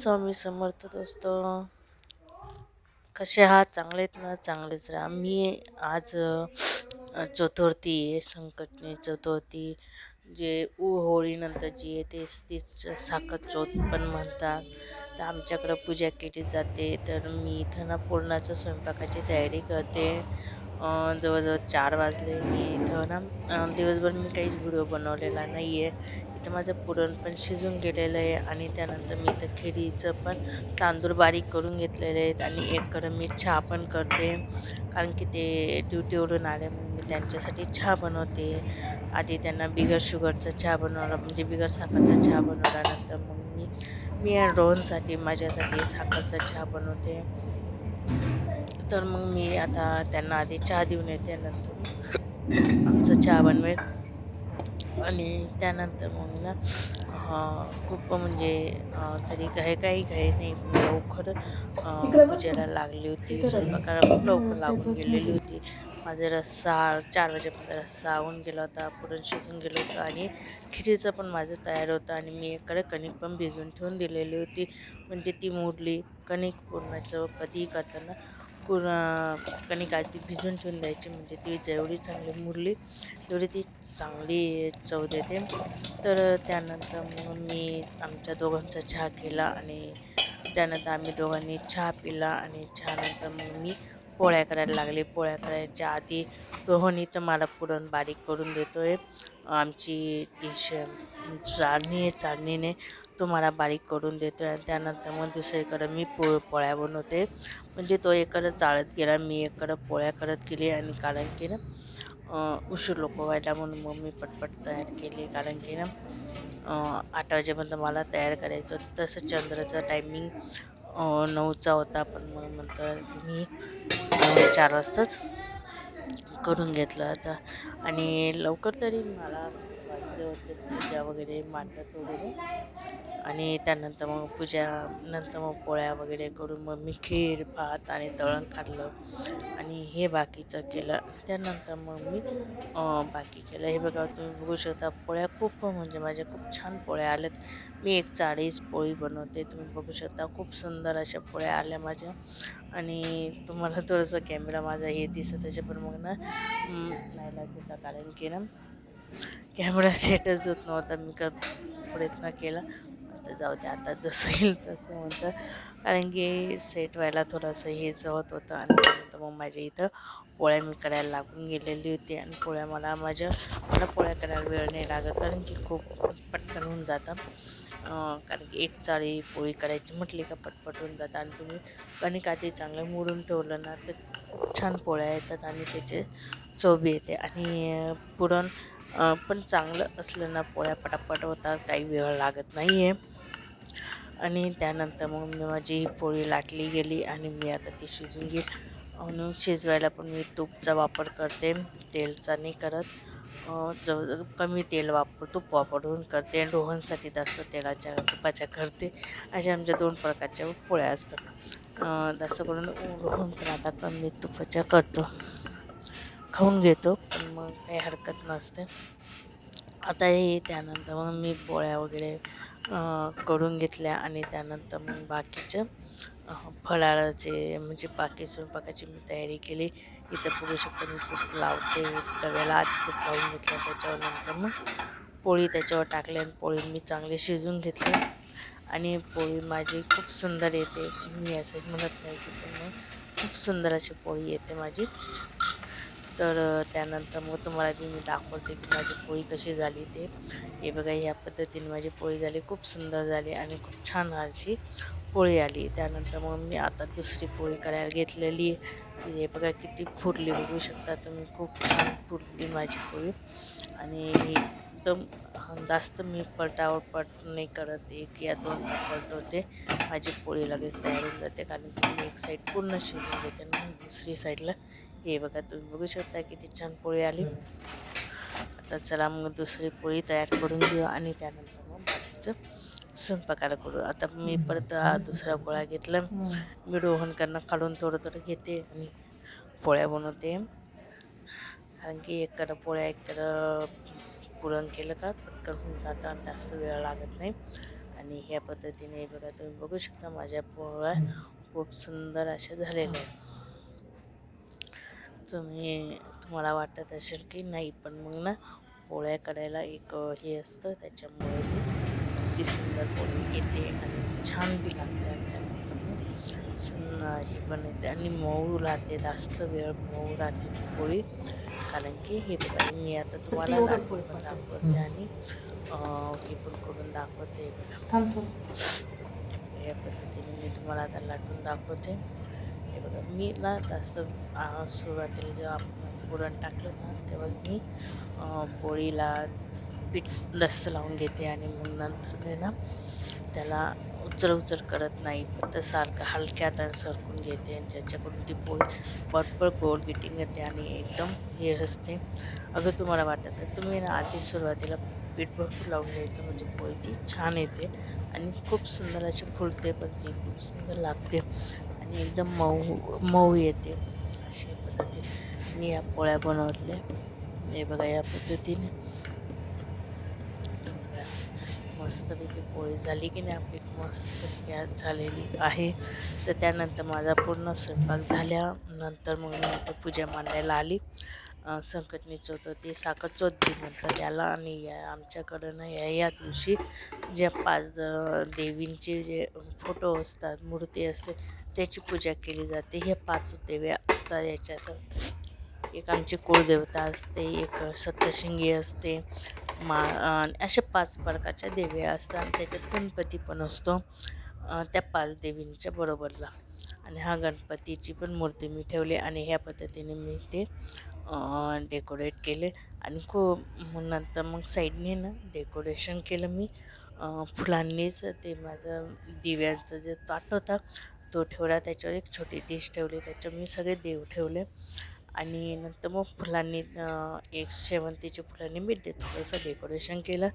स्वामी समर्थ दोस्त. कसे आहात? चांगलेत ना? चांगलेच राहा. मी आज चतुर्थी आहे, संकटणी चतुर्थी, जे होळीनंतर जी आहे तीच साखर चौथ पण म्हणतात. तर आमच्याकडं पूजा केली जाते. तर मी इथं ना पुरणाच्या स्वयंपाकाची तयारी करते. जवळजवळ 4 वाजले. मी इथं ना दिवसभर मी काहीच व्हिडिओ बनवलेला नाही आहे. इथं माझं पुरण पण शिजून गेलेलं आहे आणि त्यानंतर मी इथं खिरीचं पण तांदूळ बारीक करून घेतलेले आहेत आणि एक गरम मी चहा पण करते. कारण की ते ड्युटीवरून आले मग मी त्यांच्यासाठी चहा बनवते. आधी त्यांना बिगर शुगरचा चहा बनवला, म्हणजे बिगर साखरचा चहा बनवल्यानंतर मग मी आणि रोहनसाठी माझ्यासाठी साखरचा चहा बनवते. तर मग मी आता त्यांना आधी चहा देऊन येते, नंतर आमचा चहा बनवेल. आणि त्यानंतर मग ना खूप म्हणजे तरी काही नाही, मी लवकर इकडे बस ना. पूजेला लागली होती. तिथे रस्ता स्वयंपाकाला खूप लवकर रस्त्यात लागून बस गेलेली नाही. होती. माझा रस्सा 4 वाजेपर्यंत रस्सा होऊन गेला होता, पुरण शिजून गेलं होतं आणि खिरीचं पण माझं तयार होतं. आणि मी एकडे कणिक पण भिजवून ठेवून दिलेली होती, म्हणजे ती मोडली. कणिक पुरणाचं कधीही करताना कणिक आधी भिजवून ठेवून द्यायची, म्हणजे ती जेवढी चांगली मुरली तेवढी ती चांगली चव देते. तर त्यानंतर मग मी आमच्या दोघांचा चहा केला आणि त्यानंतर आम्ही दोघांनी चहा पिला आणि चहानंतर मग मी पोळ्या करायला लागले. पोळ्या करायच्या आधी रोहन तर मला पुरण बारीक करून देतोय. आमची डिश चाळणी आहे, चाळणीने तो मला बारीक करून देतो आहे. आणि त्यानंतर मग दुसरीकडं मी पोळ्या बनवते. म्हणजे तो एकडं चाळत गेला, मी एकडं पोळ्या करत गेली. आणि कारण की ना उशीर नको व्हायला म्हणून मग मी पटपट तयार केली. कारण की ना 8 वाजेपर्यंत मला तयार करायचं होतं. तसं चंद्राचा टायमिंग 9चा होता, पण मग नंतर मी 4 वाजताच करून घेतलं होतं. आणि लवकर तरी मला 7 वाजले होते पूजा वगैरे मांडत वगैरे. आणि त्यानंतर मग पूजा नंतर मग पोळ्या वगैरे करून मग मी खीर भात आणि तळण काढलं आणि हे बाकीचं केलं. त्यानंतर मग मी बाकी केलं. हे बघा, तुम्ही बघू शकता पोळ्या खूप, म्हणजे माझ्या खूप छान पोळ्या आल्यात. मी एक 40 पोळी बनवते. तुम्ही बघू शकता खूप सुंदर अशा पोळ्या आल्या माझ्या. आणि तुम्हाला थोडंसं कॅमेरा माझा हे दिसत असेल, पण मग ना नाईलाज होता, कारण की ना कॅमेरा सेटच होत नव्हता. मी प्रयत्न केला, तर जाऊ दे आता जसं येईल तसं म्हणतं. कारण की सेट व्हायला थोडंसं हेच होत होतं. आणि त्यानंतर मग माझ्या इथं पोळ्या मी करायला लागून गेलेली होती. आणि मला पोळ्या करायला वेळ नाही लागत, कारण की खूप पटकन होऊन जातं. कारण की एक चाळी पोळी करायची म्हटली का पटपट होऊन जातं. आणि तुम्ही कणिक आधी चांगलं मोडून ठेवलं ना तर खूप छान पोळ्या येतात आणि त्याचे चव बी येते. आणि पुरण पण चांगलं असलं ना पोळ्या पटापट होतात, काही वेळ लागत नाही आहे. आणि त्यानंतर मग मी माझी ही पोळी लाटली गेली आणि मी आता ती शिजून घेईल. म्हणून शिजवायला पण मी तूपचा वापर करते, तेलचा नाही करत. जवळजवळ कमी तूप वापरून करते. आणि रोहनसाठी जास्त तुपाच्या करते. अशा आमच्या 2 प्रकारच्या पोळ्या असतात. जास्त करून रोहन पण आता कमी तुपाच्या करतो, खाऊन घेतो, पण मग काही हरकत नसते. आता हे त्यानंतर मग मी पोळ्या वगैरे करून घेतल्या. आणि त्यानंतर मग बाकीचं फराळाचे, म्हणजे बाकी स्वयंपाकाची मी तयारी केली. इथं बघू शकता मी तूप लावते तव्याला. आधी तूप लावून घेतलं, त्याच्यावर नंतर मग पोळी त्याच्यावर टाकली आणि पोळी मी चांगली शिजून घेतली. आणि पोळी माझी खूप सुंदर येते. मी असं म्हणत नाही की, पण मग खूप सुंदर अशी पोळी येते माझी. तर त्यानंतर मग तुम्हाला मी दाखवते की माझी पोळी कशी झाली ते. हे बघा, ह्या पद्धतीने माझी पोळी झाली, खूप सुंदर झाली आणि खूप छान अशी पोळी आली. त्यानंतर मग मी आता दुसरी पोळी करायला घेतलेली. हे बघा किती फुरली, बघू शकता तुम्ही, खूप छान फुरली माझी पोळी. आणि एकदम जास्त मी पट नाही करत, 1 या 2दा पलटवते. माझी पोळी लगेच तयार होऊन जाते, कारण की मी एक साईड पूर्ण शिजून घेते ना मग दुसरी साईडला. हे बघा, तुम्ही बघू शकता किती छान पोळी आली. आता चला मग दुसरी पोळी तयार करून घेऊ आणि त्यानंतर मग बाकीचं स्वयंपाकाला करू. आता मी परत दुसरा गोळा घेतला. मी रोहनकडनं काढून थोडं घेते आणि पोळ्या बनवते. कारण की एकडं पोळ्या, एकडं पुरण केलं का पटकन होऊन जातं आणि जास्त वेळ लागत नाही. आणि ह्या पद्धतीने बघा तुम्ही बघू शकता माझ्या पोळ्या खूप सुंदर अशा झालेल्या आहेत. तुम्हाला वाटत असेल की नाही, पण मग ना पोळ्या करायला एक हे असतं, त्याच्यामुळे ती सुंदर पोळी येते आणि छान बी लागते. आणि त्यानंतर मग हे पण येते आणि मऊ राहते, जास्त वेळ मऊ राहते ती पोळी. कारण की हे बघा मी आता तुम्हाला लाटून पण दाखवते आणि हे पण करून दाखवते बघा. या पद्धतीने मी तुम्हाला आता लाटून दाखवते. हे बघा मी ना जास्त सुरुवातीला जेव्हा आपण पुरण टाकलं ना, तेव्हाच मी पोळीला पीठ जास्त लावून घेते आणि मग नंतर ना त्याला उचल करत नाही, फक्त सारखं हलक्या हाताने सरकून घेते आणि ज्याच्याकडून ती पोळी बरोबर गोल गिटिंग येते आणि एकदम हे असते. अगर तुम्हाला वाटत तर तुम्ही ना आधी सुरुवातीला पीठ भरपूर लावून घ्यायचं, म्हणजे पोळी ती छान येते आणि खूप सुंदर अशी फुलते पण ती खूप सुंदर लागते आणि एकदम मऊ मऊ येते. अशा पद्धतीने मी या पोळ्या बनवल्या. हे बघा या पद्धतीने बघा मस्तपैकी पोळी झाली की नाही आपली, मस्त गॅस झालेली आहे. तर त्यानंतर माझा पूर्ण स्वयंपाक झाल्यानंतर मग मी आता पूजा मांडायला आली. संकटनी चौथ ते साखर चौथ म्हणतात त्याला. आणि आमच्याकडं ना या दिवशी ज्या 5 देवींचे जे फोटो असतात, मूर्ती असते, त्याची पूजा केली जाते. हे 5 देव्या असतात याच्यात. एक आमची कुळदेवता असते, एक सप्तशृंगी असते, अशा 5 प्रकारच्या देव्या असतात आणि त्याच्यात गणपती पण असतो त्या 5 देवींच्या बरोबरला. आणि हा गणपतीची पण मूर्ती मी ठेवली आणि ह्या पद्धतीने मी ते डेकोरेट केले. आणि नंतर मग साईडने ना डेकोरेशन केलं मी फुलांनीच. ते माझं दिव्यांचं जे ताट होता तो ठेवला, त्याच्यावर एक छोटी डिश ठेवली, त्याच्यावर मी सगळे देव ठेवले. आणि नंतर मग फुलांनी एक शेवंतीच्या फुलांनी मी थोडंसं डेकोरेशन केलं.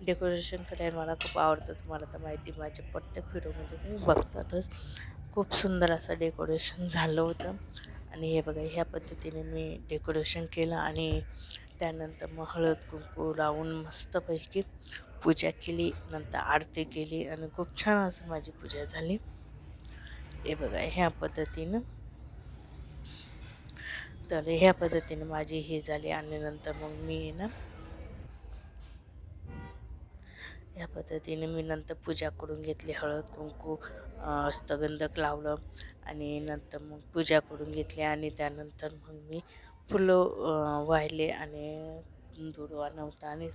डेकोरेशन करायला मला खूप आवडतं, तुम्हाला तर माहिती, माझ्या प्रत्येक व्हिडिओमध्ये तुम्ही बघतातच. खूप सुंदर असं डेकोरेशन झालं होतं. आणि हे बघा ह्या पद्धतीने मी डेकोरेशन केलं आणि त्यानंतर मग हळद कुंकू लावून मस्तपैकी पूजा केली. नंतर आरती केली आणि खूप छान असं माझी पूजा झाली. हे बघा ह्या पद्धतीनं. तर ह्या पद्धतीने माझी हे झाली. आणि नंतर मग मी ना ह्या पद्धतीने मी नंतर पूजा करून घेतली. हळद कुंकू हस्तगंधक लावलं आणि नंतर मग पूजा करून घेतली. आणि त्यानंतर मग मी फुलं वाहिले आणि दुर्वा नव्हता आणि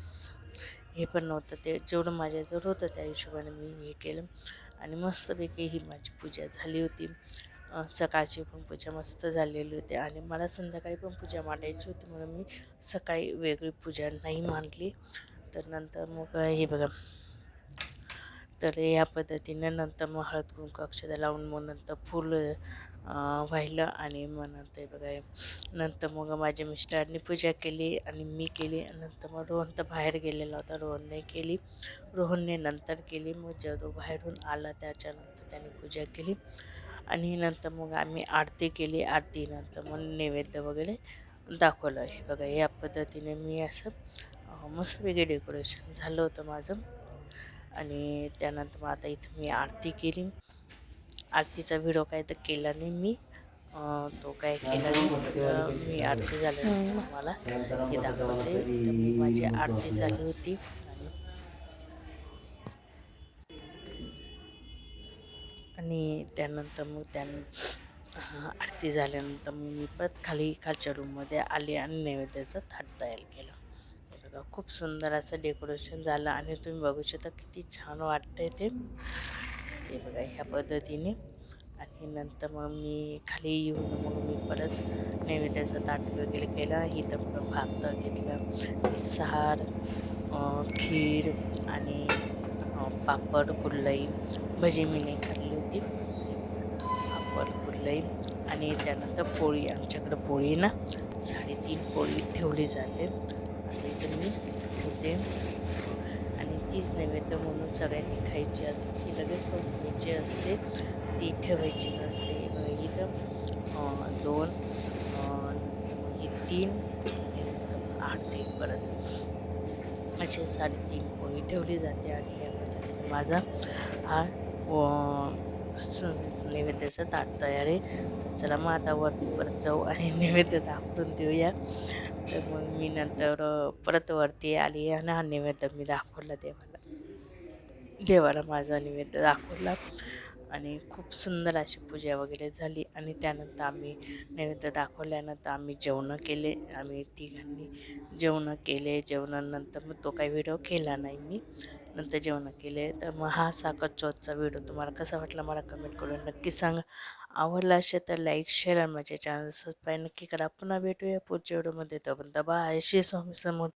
हे पण नव्हतं, ते जेवढं माझ्याजवळ होतं त्या हिशोबाने मी हे केलं. आणि मस्तपैकी ही माझी पूजा झाली होती. सकाळची पण पूजा मस्त झालेली होती आणि मला संध्याकाळी पण पूजा मांडायची होती, म्हणून मी सकाळी वेगळी पूजा नाही मांडली. तर नंतर मग हे बघा, तर या पद्धतीने नंतर मग हळद कुंकू अक्षता लावून मग नंतर फूल वाहिलं. आणि मग नंतर बघा नंतर मग माझ्या मिस्टरांनी पूजा केली आणि मी केली. नंतर मग रोहन तर बाहेर गेलेला होता, रोहनने केली, रोहनने नंतर केली. मग जेव्हा तो बाहेरून आला त्याच्यानंतर त्याने पूजा केली. आणि नंतर मग आम्ही आरती केली. आरतीनंतर मग नैवेद्य वगैरे दाखवलं. हे बघा या पद्धतीने मी असं मस्तपैकी डेकोरेशन झालं होतं माझं. आणि त्यानंतर मग आता इथं मी आरती केली. आरतीचा व्हिडिओ काय तर केला नाही मी, तो काय केला नाही. तर मी आरती झाल्यानंतर मला हे दाखवते. तर मग माझी आरती झाली होती आणि त्यानंतर मग आरती झाल्यानंतर मग मी परत खालच्या रूममध्ये आले आणि नैवेद्याचं थाट तयार केलं. हे बघा खूप सुंदर असं डेकोरेशन झालं आणि तुम्ही बघू शकता किती छान वाटतंय ते. हे बघा ह्या पद्धतीने. आणि नंतर मग मी खाली येऊन मग मी परत नैवेद्याचं ताट वगैरे केलं. इथं भात घेतलं, सार, खीर आणि पापड, कुर्लई, भजी मी नाही खाल्ली होती. पापड, कुर्लई आणि त्यानंतर पोळी. आमच्याकडं पोळी ना 3.5 पोळी ठेवली जाते. आता इथं मी ठेवते आणि तीच नैवेद्य म्हणून सगळ्यांनी खायची असते, ती लगेच संपवायची असते, ती ठेवायची नसते. इथं 2 ही 3 आणि नंतर 8 ते परत असे 3.5 पोळी ठेवली जाते. आणि या पद्धतीने माझा हा नैवेद्याचा ताट तयार आहे. तर चला मग आता वरती परत जाऊ आणि नैवेद्य दाखवून देऊया. तर मग मी नंतर परत वरती आली आणि हा नैवेद्य मी दाखवला देवाला. देवाला माझा नैवेद्य दाखवला आणि खूप सुंदर अशी पूजा वगैरे झाली. आणि त्यानंतर आम्ही नैवेद्य दाखवल्यानंतर आम्ही जेवणं केले. आम्ही तिघांनी जेवणं केले. जेवणानंतर मग तो काही व्हिडिओ केला नाही मी. नंतर जेवणं केले. तर मग हा साखरचोथचा व्हिडिओ तुम्हाला कसा वाटला मला कमेंट करून नक्की सांगा. आवडला असेल तर लाईक, शेअर आणि माझ्या चॅनल सबस्क्राईब नक्की करा. पुन्हा भेटूया पुढच्या व्हिडिओमध्ये. तोपर्यंत बाय. श्री स्वामी समर्थ.